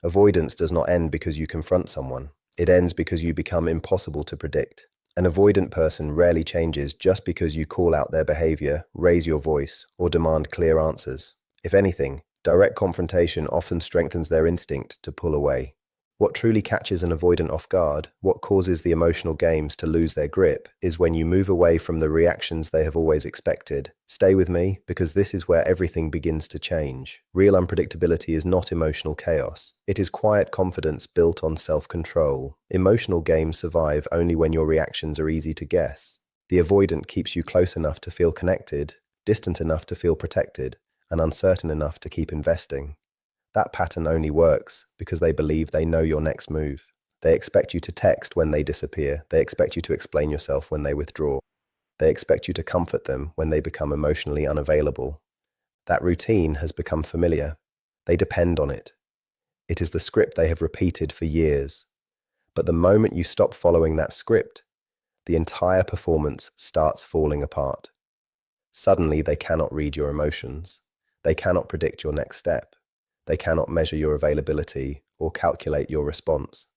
Avoidance does not end because you confront someone. It ends because you become impossible to predict. An avoidant person rarely changes just because you call out their behavior, raise your voice, or demand clear answers. If anything, direct confrontation often strengthens their instinct to pull away. What truly catches an avoidant off guard, what causes the emotional games to lose their grip, is when you move away from the reactions they have always expected. Stay with me, because this is where everything begins to change. Real unpredictability is not emotional chaos. It is quiet confidence built on self-control. Emotional games survive only when your reactions are easy to guess. The avoidant keeps you close enough to feel connected, distant enough to feel protected, and uncertain enough to keep investing. That pattern only works because they believe they know your next move. They expect you to text when they disappear. They expect you to explain yourself when they withdraw. They expect you to comfort them when they become emotionally unavailable. That routine has become familiar. They depend on it. It is the script they have repeated for years. But the moment you stop following that script, the entire performance starts falling apart. Suddenly, they cannot read your emotions. They cannot predict your next step. They cannot measure your availability or calculate your response.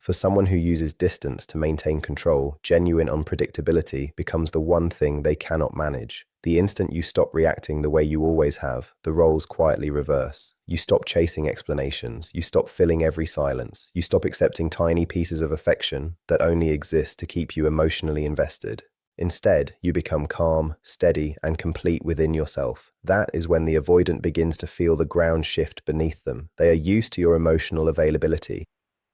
For someone who uses distance to maintain control, genuine unpredictability becomes the one thing they cannot manage. The instant you stop reacting the way you always have, the roles quietly reverse. You stop chasing explanations. You stop filling every silence. You stop accepting tiny pieces of affection that only exist to keep you emotionally invested. Instead, you become calm, steady, and complete within yourself. That is when the avoidant begins to feel the ground shift beneath them. They are used to your emotional availability.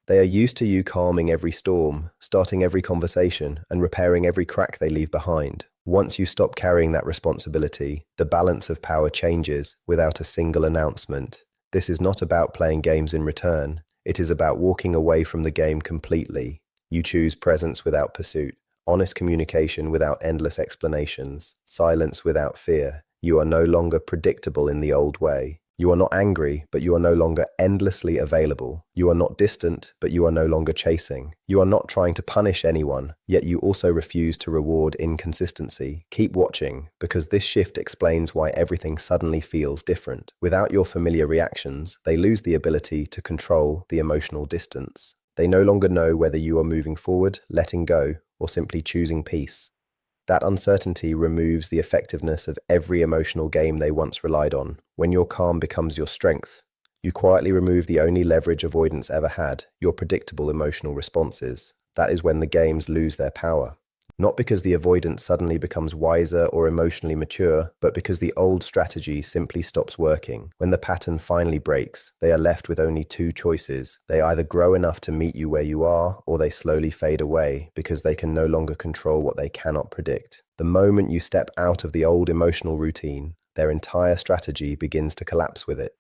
They are used to you calming every storm, starting every conversation, and repairing every crack they leave behind. Once you stop carrying that responsibility, the balance of power changes without a single announcement. This is not about playing games in return. It is about walking away from the game completely. You choose presence without pursuit. Honest communication without endless explanations, silence without fear. You are no longer predictable in the old way. You are not angry, but you are no longer endlessly available. You are not distant, but you are no longer chasing. You are not trying to punish anyone, yet you also refuse to reward inconsistency. Keep watching, because this shift explains why everything suddenly feels different. Without your familiar reactions, they lose the ability to control the emotional distance. They no longer know whether you are moving forward, letting go, or simply choosing peace. That uncertainty removes the effectiveness of every emotional game they once relied on. When your calm becomes your strength, you quietly remove the only leverage avoidance ever had, your predictable emotional responses. That is when the games lose their power. Not because the avoidant suddenly becomes wiser or emotionally mature, but because the old strategy simply stops working. When the pattern finally breaks, they are left with only two choices. They either grow enough to meet you where you are, or they slowly fade away because they can no longer control what they cannot predict. The moment you step out of the old emotional routine, their entire strategy begins to collapse with it.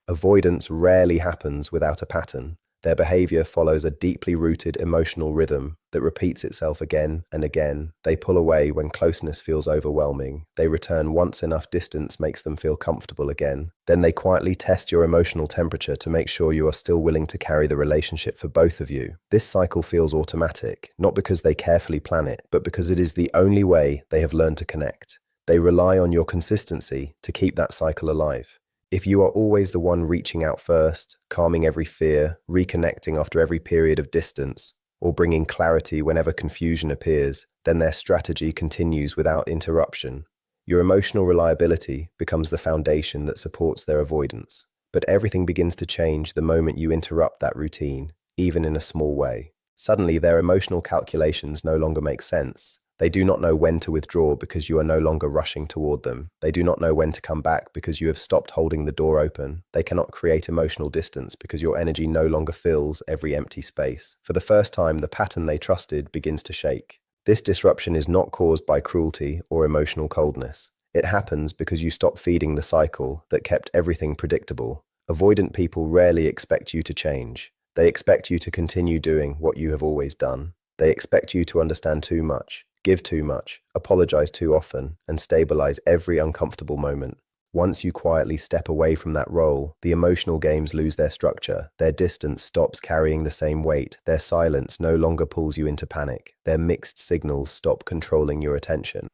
Avoidance rarely happens without a pattern. Their behavior follows a deeply rooted emotional rhythm that repeats itself again and again. They pull away when closeness feels overwhelming. They return once enough distance makes them feel comfortable again. Then they quietly test your emotional temperature to make sure you are still willing to carry the relationship for both of you. This cycle feels automatic, not because they carefully plan it, but because it is the only way they have learned to connect. They rely on your consistency to keep that cycle alive. If you are always the one reaching out first, calming every fear, reconnecting after every period of distance, or bringing clarity whenever confusion appears, then their strategy continues without interruption. Your emotional reliability becomes the foundation that supports their avoidance. But everything begins to change the moment you interrupt that routine, even in a small way. Suddenly, their emotional calculations no longer make sense. They do not know when to withdraw because you are no longer rushing toward them. They do not know when to come back because you have stopped holding the door open. They cannot create emotional distance because your energy no longer fills every empty space. For the first time, the pattern they trusted begins to shake. This disruption is not caused by cruelty or emotional coldness. It happens because you stop feeding the cycle that kept everything predictable. Avoidant people rarely expect you to change. They expect you to continue doing what you have always done. They expect you to understand too much, give too much, apologize too often, and stabilize every uncomfortable moment. Once you quietly step away from that role, the emotional games lose their structure. Their distance stops carrying the same weight. Their silence no longer pulls you into panic. Their mixed signals stop controlling your attention.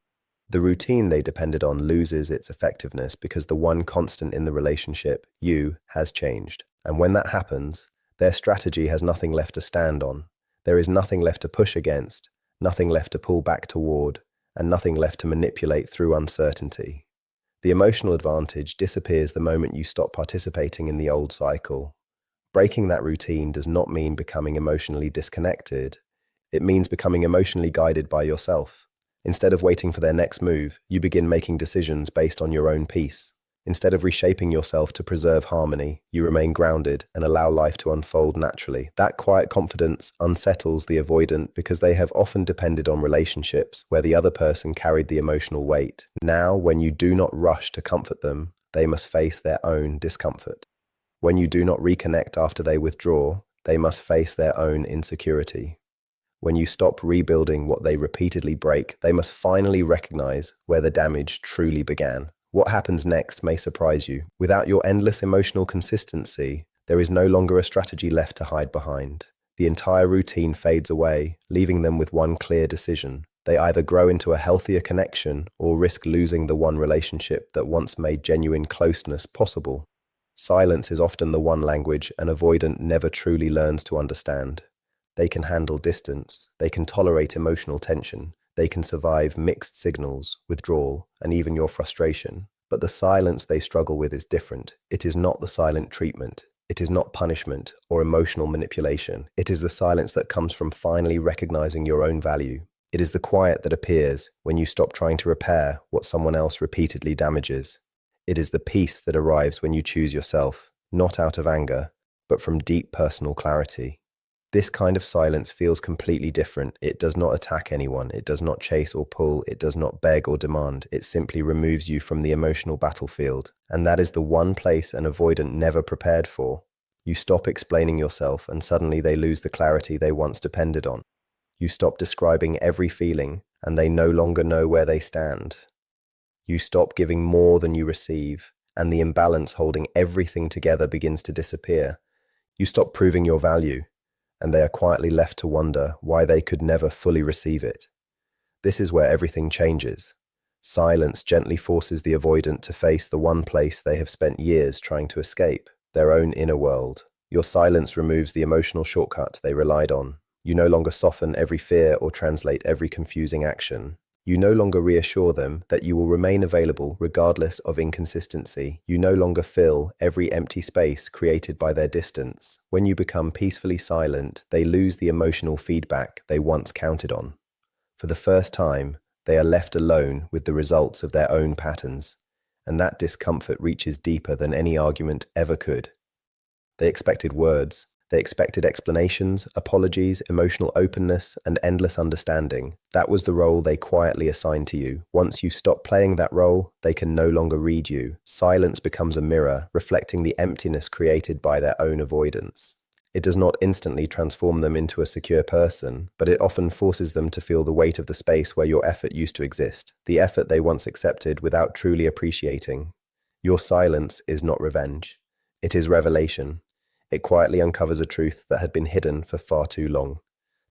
The routine they depended on loses its effectiveness because the one constant in the relationship, you, has changed. And when that happens, their strategy has nothing left to stand on. There is nothing left to push against, nothing left to pull back toward, and nothing left to manipulate through uncertainty. The emotional advantage disappears the moment you stop participating in the old cycle. Breaking that routine does not mean becoming emotionally disconnected. It means becoming emotionally guided by yourself. Instead of waiting for their next move, you begin making decisions based on your own peace. Instead of reshaping yourself to preserve harmony, you remain grounded and allow life to unfold naturally. That quiet confidence unsettles the avoidant because they have often depended on relationships where the other person carried the emotional weight. Now, when you do not rush to comfort them, they must face their own discomfort. When you do not reconnect after they withdraw, they must face their own insecurity. When you stop rebuilding what they repeatedly break, they must finally recognize where the damage truly began. What happens next may surprise you. Without your endless emotional consistency, there is no longer a strategy left to hide behind. The entire routine fades away, leaving them with one clear decision. They either grow into a healthier connection or risk losing the one relationship that once made genuine closeness possible. Silence is often the one language an avoidant never truly learns to understand. They can handle distance, they can tolerate emotional tension, they can survive mixed signals, withdrawal, and even your frustration. But the silence they struggle with is different. It is not the silent treatment. It is not punishment or emotional manipulation. It is the silence that comes from finally recognizing your own value. It is the quiet that appears when you stop trying to repair what someone else repeatedly damages. It is the peace that arrives when you choose yourself, not out of anger, but from deep personal clarity. This kind of silence feels completely different. It does not attack anyone. It does not chase or pull. It does not beg or demand. It simply removes you from the emotional battlefield. And that is the one place an avoidant never prepared for. You stop explaining yourself and suddenly they lose the clarity they once depended on. You stop describing every feeling and they no longer know where they stand. You stop giving more than you receive and the imbalance holding everything together begins to disappear. You stop proving your value, and they are quietly left to wonder why they could never fully receive it. This is where everything changes. Silence gently forces the avoidant to face the one place they have spent years trying to escape, their own inner world. Your silence removes the emotional shortcut they relied on. You no longer soften every fear or translate every confusing action. You no longer reassure them that you will remain available regardless of inconsistency. You no longer fill every empty space created by their distance. When you become peacefully silent, they lose the emotional feedback they once counted on. For the first time, they are left alone with the results of their own patterns, and that discomfort reaches deeper than any argument ever could. They expected words. They expected explanations, apologies, emotional openness, and endless understanding. That was the role they quietly assigned to you. Once you stop playing that role, they can no longer read you. Silence becomes a mirror, reflecting the emptiness created by their own avoidance. It does not instantly transform them into a secure person, but it often forces them to feel the weight of the space where your effort used to exist, the effort they once accepted without truly appreciating. Your silence is not revenge. It is revelation. It quietly uncovers a truth that had been hidden for far too long.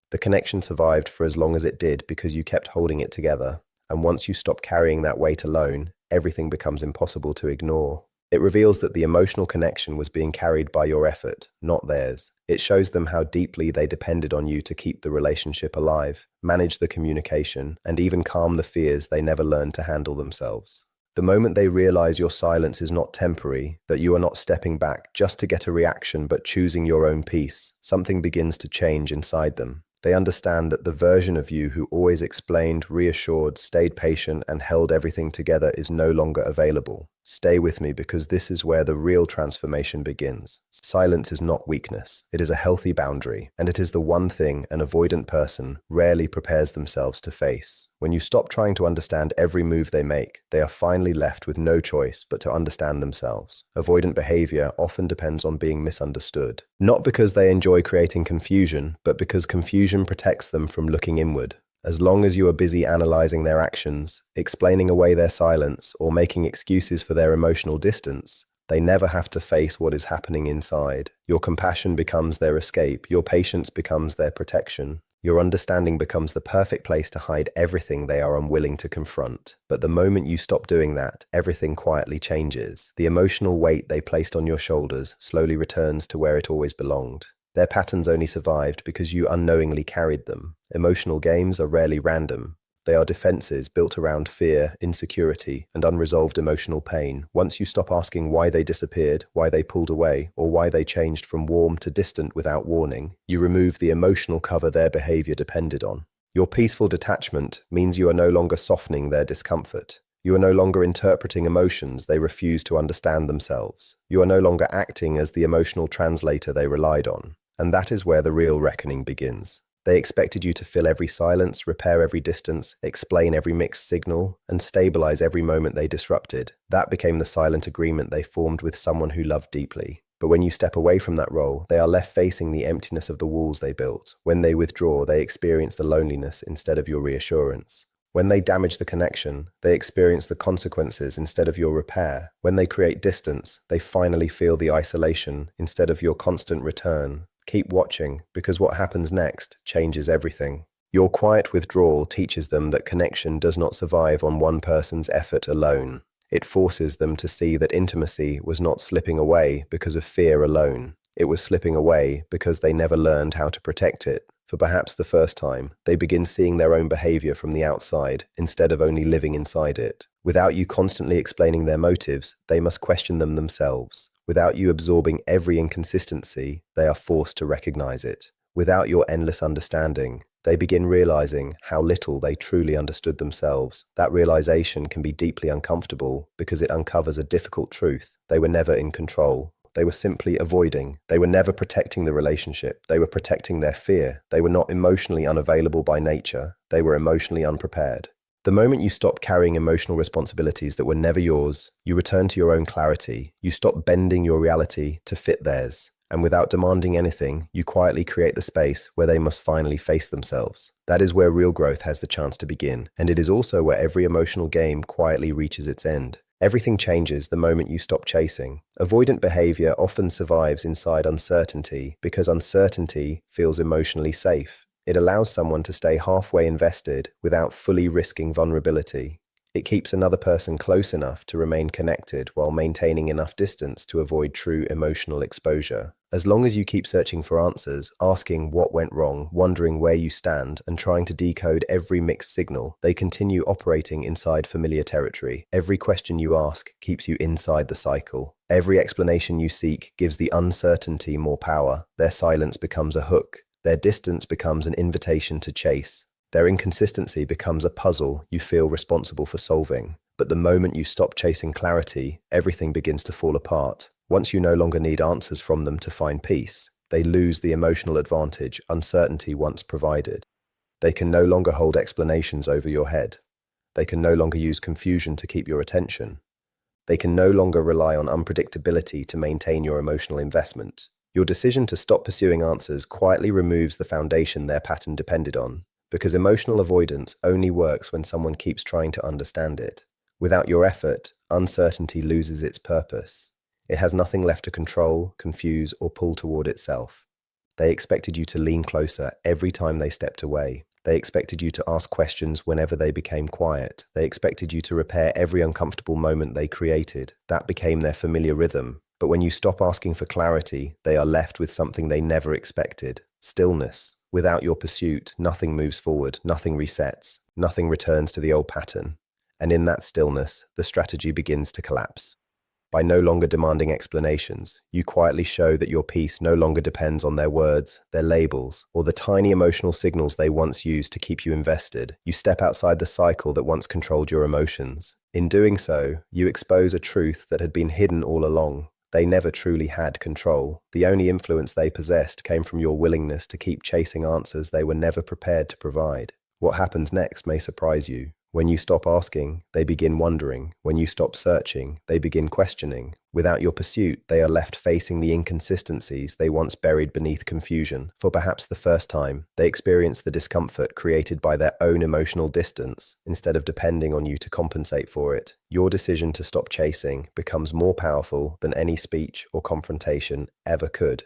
The connection survived for as long as it did because you kept holding it together, and once you stop carrying that weight alone, everything becomes impossible to ignore. It reveals that the emotional connection was being carried by your effort, not theirs. It shows them how deeply they depended on you to keep the relationship alive, manage the communication, and even calm the fears they never learned to handle themselves. The moment they realize your silence is not temporary, that you are not stepping back just to get a reaction but choosing your own peace, something begins to change inside them. They understand that the version of you who always explained, reassured, stayed patient, and held everything together is no longer available. Stay with me because this is where the real transformation begins. Silence is not weakness. It is a healthy boundary, and it is the one thing an avoidant person rarely prepares themselves to face. When you stop trying to understand every move they make, they are finally left with no choice but to understand themselves. Avoidant behavior often depends on being misunderstood, not because they enjoy creating confusion, but because confusion protects them from looking inward. As long as you are busy analyzing their actions, explaining away their silence, or making excuses for their emotional distance, they never have to face what is happening inside. Your compassion becomes their escape. Your patience becomes their protection. Your understanding becomes the perfect place to hide everything they are unwilling to confront. But the moment you stop doing that, everything quietly changes. The emotional weight they placed on your shoulders slowly returns to where it always belonged. Their patterns only survived because you unknowingly carried them. Emotional games are rarely random. They are defenses built around fear, insecurity, and unresolved emotional pain. Once you stop asking why they disappeared, why they pulled away, or why they changed from warm to distant without warning, you remove the emotional cover their behavior depended on. Your peaceful detachment means you are no longer softening their discomfort. You are no longer interpreting emotions they refuse to understand themselves. You are no longer acting as the emotional translator they relied on. And that is where the real reckoning begins. They expected you to fill every silence, repair every distance, explain every mixed signal, and stabilize every moment they disrupted. That became the silent agreement they formed with someone who loved deeply. But when you step away from that role, they are left facing the emptiness of the walls they built. When they withdraw, they experience the loneliness instead of your reassurance. When they damage the connection, they experience the consequences instead of your repair. When they create distance, they finally feel the isolation instead of your constant return. Keep watching, because what happens next changes everything. Your quiet withdrawal teaches them that connection does not survive on one person's effort alone. It forces them to see that intimacy was not slipping away because of fear alone. It was slipping away because they never learned how to protect it. For perhaps the first time, they begin seeing their own behavior from the outside instead of only living inside it. Without you constantly explaining their motives, they must question them themselves. Without you absorbing every inconsistency, they are forced to recognize it. Without your endless understanding, they begin realizing how little they truly understood themselves. That realization can be deeply uncomfortable because it uncovers a difficult truth. They were never in control. They were simply avoiding. They were never protecting the relationship. They were protecting their fear. They were not emotionally unavailable by nature. They were emotionally unprepared. The moment you stop carrying emotional responsibilities that were never yours, you return to your own clarity. You stop bending your reality to fit theirs. And without demanding anything, you quietly create the space where they must finally face themselves. That is where real growth has the chance to begin. And it is also where every emotional game quietly reaches its end. Everything changes the moment you stop chasing. Avoidant behavior often survives inside uncertainty because uncertainty feels emotionally safe. It allows someone to stay halfway invested without fully risking vulnerability. It keeps another person close enough to remain connected while maintaining enough distance to avoid true emotional exposure. As long as you keep searching for answers, asking what went wrong, wondering where you stand, and trying to decode every mixed signal, they continue operating inside familiar territory. Every question you ask keeps you inside the cycle. Every explanation you seek gives the uncertainty more power. Their silence becomes a hook. Their distance becomes an invitation to chase. Their inconsistency becomes a puzzle you feel responsible for solving. But the moment you stop chasing clarity, everything begins to fall apart. Once you no longer need answers from them to find peace, they lose the emotional advantage uncertainty once provided. They can no longer hold explanations over your head. They can no longer use confusion to keep your attention. They can no longer rely on unpredictability to maintain your emotional investment. Your decision to stop pursuing answers quietly removes the foundation their pattern depended on, because emotional avoidance only works when someone keeps trying to understand it. Without your effort, uncertainty loses its purpose. It has nothing left to control, confuse, or pull toward itself. They expected you to lean closer every time they stepped away. They expected you to ask questions whenever they became quiet. They expected you to repair every uncomfortable moment they created. That became their familiar rhythm. But when you stop asking for clarity, they are left with something they never expected: stillness. Without your pursuit, nothing moves forward, nothing resets, nothing returns to the old pattern. And in that stillness, the strategy begins to collapse. By no longer demanding explanations, you quietly show that your peace no longer depends on their words, their labels, or the tiny emotional signals they once used to keep you invested. You step outside the cycle that once controlled your emotions. In doing so, you expose a truth that had been hidden all along. They never truly had control. The only influence they possessed came from your willingness to keep chasing answers they were never prepared to provide. What happens next may surprise you. When you stop asking, they begin wondering. When you stop searching, they begin questioning. Without your pursuit, they are left facing the inconsistencies they once buried beneath confusion. For perhaps the first time, they experience the discomfort created by their own emotional distance instead of depending on you to compensate for it. Your decision to stop chasing becomes more powerful than any speech or confrontation ever could.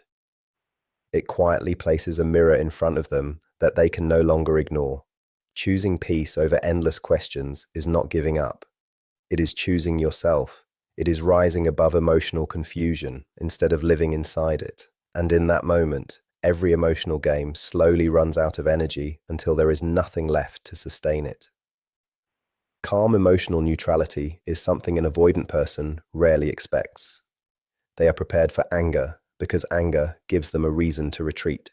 It quietly places a mirror in front of them that they can no longer ignore. Choosing peace over endless questions is not giving up. It is choosing yourself. It is rising above emotional confusion instead of living inside it. And in that moment, every emotional game slowly runs out of energy until there is nothing left to sustain it. Calm emotional neutrality is something an avoidant person rarely expects. They are prepared for anger because anger gives them a reason to retreat.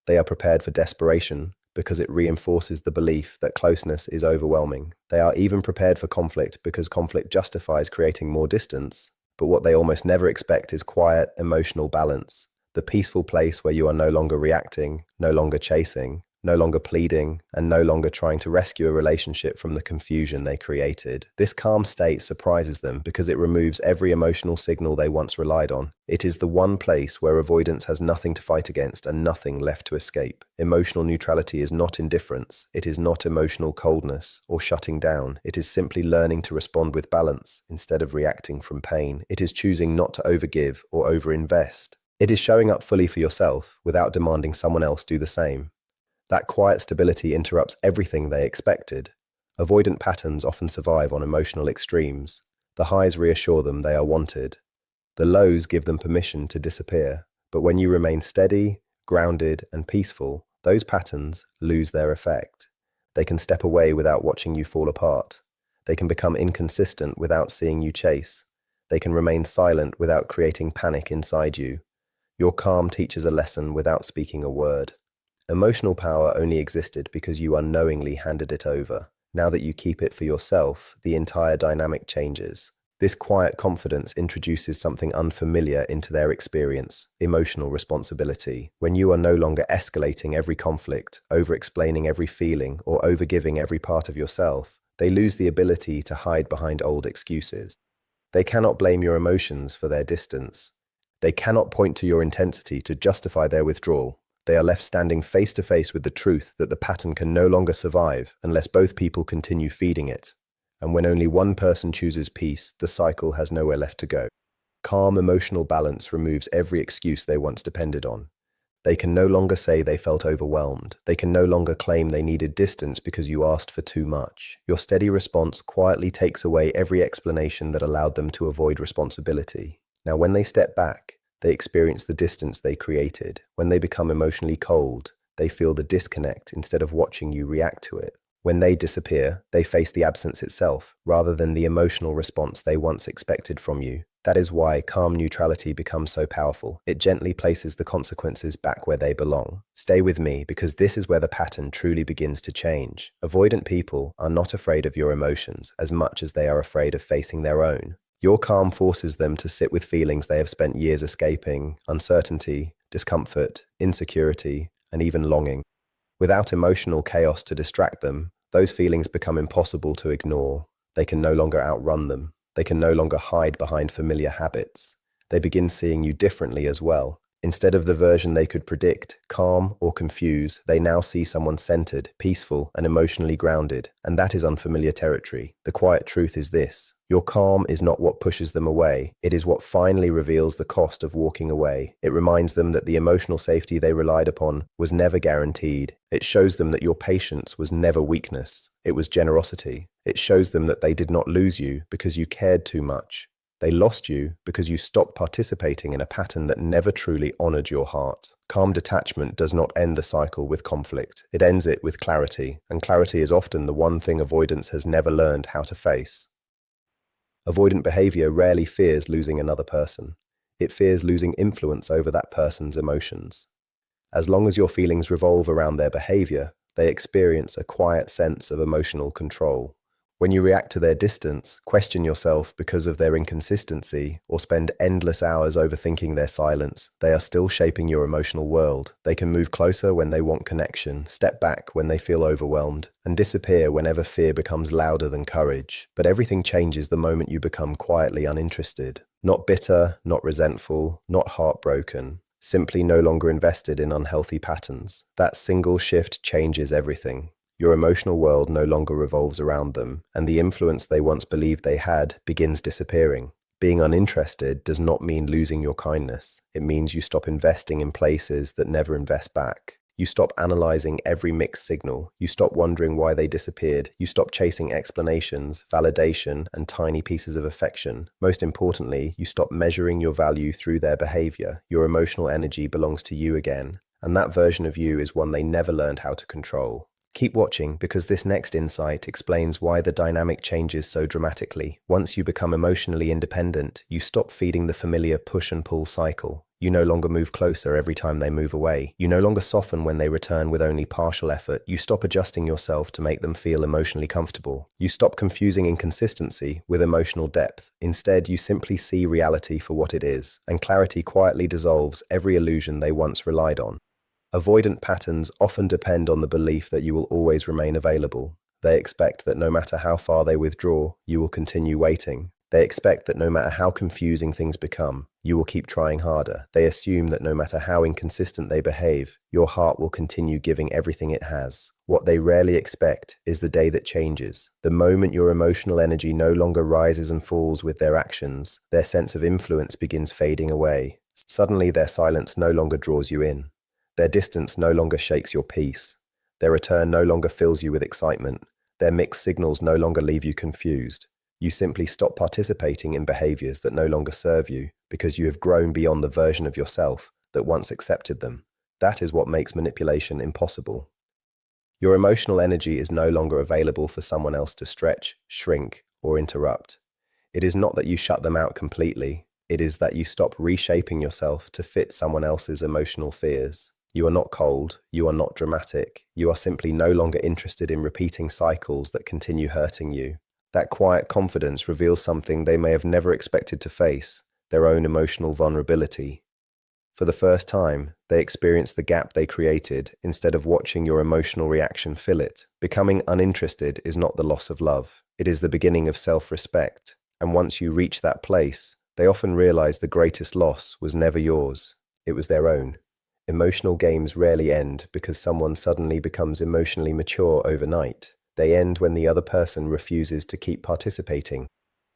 They are prepared for desperation because it reinforces the belief that closeness is overwhelming. They are even prepared for conflict because conflict justifies creating more distance. But what they almost never expect is quiet, emotional balance. The peaceful place where you are no longer reacting, no longer chasing, no longer pleading, and no longer trying to rescue a relationship from the confusion they created. This calm state surprises them because it removes every emotional signal they once relied on. It is the one place where avoidance has nothing to fight against and nothing left to escape. Emotional neutrality is not indifference. It is not emotional coldness or shutting down. It is simply learning to respond with balance instead of reacting from pain. It is choosing not to overgive or overinvest. It is showing up fully for yourself without demanding someone else do the same. That quiet stability interrupts everything they expected. Avoidant patterns often survive on emotional extremes. The highs reassure them they are wanted. The lows give them permission to disappear. But when you remain steady, grounded, and peaceful, those patterns lose their effect. They can step away without watching you fall apart. They can become inconsistent without seeing you chase. They can remain silent without creating panic inside you. Your calm teaches a lesson without speaking a word. Emotional power only existed because you unknowingly handed it over. Now that you keep it for yourself, the entire dynamic changes. This quiet confidence introduces something unfamiliar into their experience: emotional responsibility. When you are no longer escalating every conflict, over-explaining every feeling, or overgiving every part of yourself, they lose the ability to hide behind old excuses. They cannot blame your emotions for their distance. They cannot point to your intensity to justify their withdrawal. They are left standing face to face with the truth that the pattern can no longer survive unless both people continue feeding it. And when only one person chooses peace, the cycle has nowhere left to go. Calm emotional balance removes every excuse they once depended on. They can no longer say they felt overwhelmed. They can no longer claim they needed distance because you asked for too much. Your steady response quietly takes away every explanation that allowed them to avoid responsibility. Now, when they step back, they experience the distance they created. When they become emotionally cold, they feel the disconnect instead of watching you react to it. When they disappear, they face the absence itself, rather than the emotional response they once expected from you. That is why calm neutrality becomes so powerful. It gently places the consequences back where they belong. Stay with me, because this is where the pattern truly begins to change. Avoidant people are not afraid of your emotions as much as they are afraid of facing their own. Your calm forces them to sit with feelings they have spent years escaping: uncertainty, discomfort, insecurity, and even longing. Without emotional chaos to distract them, those feelings become impossible to ignore. They can no longer outrun them. They can no longer hide behind familiar habits. They begin seeing you differently as well. Instead of the version they could predict, calm, or confuse, they now see someone centered, peaceful, and emotionally grounded. And that is unfamiliar territory. The quiet truth is this: your calm is not what pushes them away. It is what finally reveals the cost of walking away. It reminds them that the emotional safety they relied upon was never guaranteed. It shows them that your patience was never weakness. It was generosity. It shows them that they did not lose you because you cared too much. They lost you because you stopped participating in a pattern that never truly honored your heart. Calm detachment does not end the cycle with conflict. It ends it with clarity, and clarity is often the one thing avoidance has never learned how to face. Avoidant behavior rarely fears losing another person. It fears losing influence over that person's emotions. As long as your feelings revolve around their behavior, they experience a quiet sense of emotional control. When you react to their distance, question yourself because of their inconsistency, or spend endless hours overthinking their silence, they are still shaping your emotional world. They can move closer when they want connection, step back when they feel overwhelmed, and disappear whenever fear becomes louder than courage. But everything changes the moment you become quietly uninterested. Not bitter, not resentful, not heartbroken. Simply no longer invested in unhealthy patterns. That single shift changes everything. Your emotional world no longer revolves around them, and the influence they once believed they had begins disappearing. Being uninterested does not mean losing your kindness. It means you stop investing in places that never invest back. You stop analyzing every mixed signal. You stop wondering why they disappeared. You stop chasing explanations, validation, and tiny pieces of affection. Most importantly, you stop measuring your value through their behavior. Your emotional energy belongs to you again, and that version of you is one they never learned how to control. Keep watching, because this next insight explains why the dynamic changes so dramatically. Once you become emotionally independent, you stop feeding the familiar push and pull cycle. You no longer move closer every time they move away. You no longer soften when they return with only partial effort. You stop adjusting yourself to make them feel emotionally comfortable. You stop confusing inconsistency with emotional depth. Instead, you simply see reality for what it is, and clarity quietly dissolves every illusion they once relied on. Avoidant patterns often depend on the belief that you will always remain available. They expect that no matter how far they withdraw, you will continue waiting. They expect that no matter how confusing things become, you will keep trying harder. They assume that no matter how inconsistent they behave, your heart will continue giving everything it has. What they rarely expect is the day that changes. The moment your emotional energy no longer rises and falls with their actions, their sense of influence begins fading away. Suddenly, their silence no longer draws you in. Their distance no longer shakes your peace. Their return no longer fills you with excitement. Their mixed signals no longer leave you confused. You simply stop participating in behaviors that no longer serve you because you have grown beyond the version of yourself that once accepted them. That is what makes manipulation impossible. Your emotional energy is no longer available for someone else to stretch, shrink, or interrupt. It is not that you shut them out completely. It is that you stop reshaping yourself to fit someone else's emotional fears. You are not cold, you are not dramatic, you are simply no longer interested in repeating cycles that continue hurting you. That quiet confidence reveals something they may have never expected to face, their own emotional vulnerability. For the first time, they experience the gap they created instead of watching your emotional reaction fill it. Becoming uninterested is not the loss of love, it is the beginning of self-respect. And once you reach that place, they often realize the greatest loss was never yours, it was their own. Emotional games rarely end because someone suddenly becomes emotionally mature overnight. They end when the other person refuses to keep participating.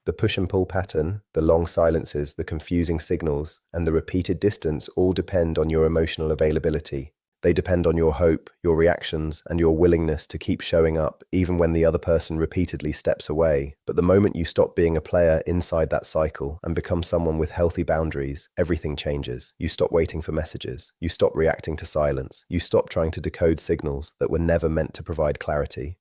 The push and pull pattern, the long silences, the confusing signals, and the repeated distance all depend on your emotional availability. They depend on your hope, your reactions, and your willingness to keep showing up even when the other person repeatedly steps away. But the moment you stop being a player inside that cycle and become someone with healthy boundaries, everything changes. You stop waiting for messages. You stop reacting to silence. You stop trying to decode signals that were never meant to provide clarity.